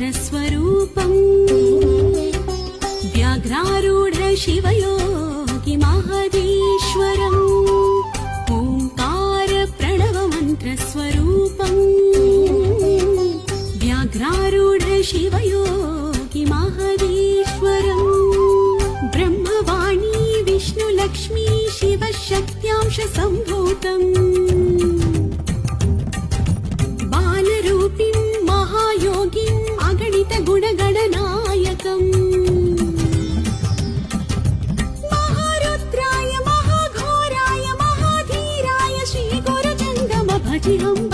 मन्त्रस्वरूपम् व्याघ्रारूढ शिवयोगि महदीश्वरम् ओंकार प्रणव मन्त्रस्वरूपम् व्याघ्रारूढ शिवयोगि महदीश्वरम् ब्रह्मवाणी विष्णुलक्ष्मी शिवशक्त्यांश सम्भूतम् बालरूपिम् महायोगिम् अगणित गुणगणनायकम् महारुद्राय महाघोराय महाधीराय श्रीगुरुजङ्गम भजिहम्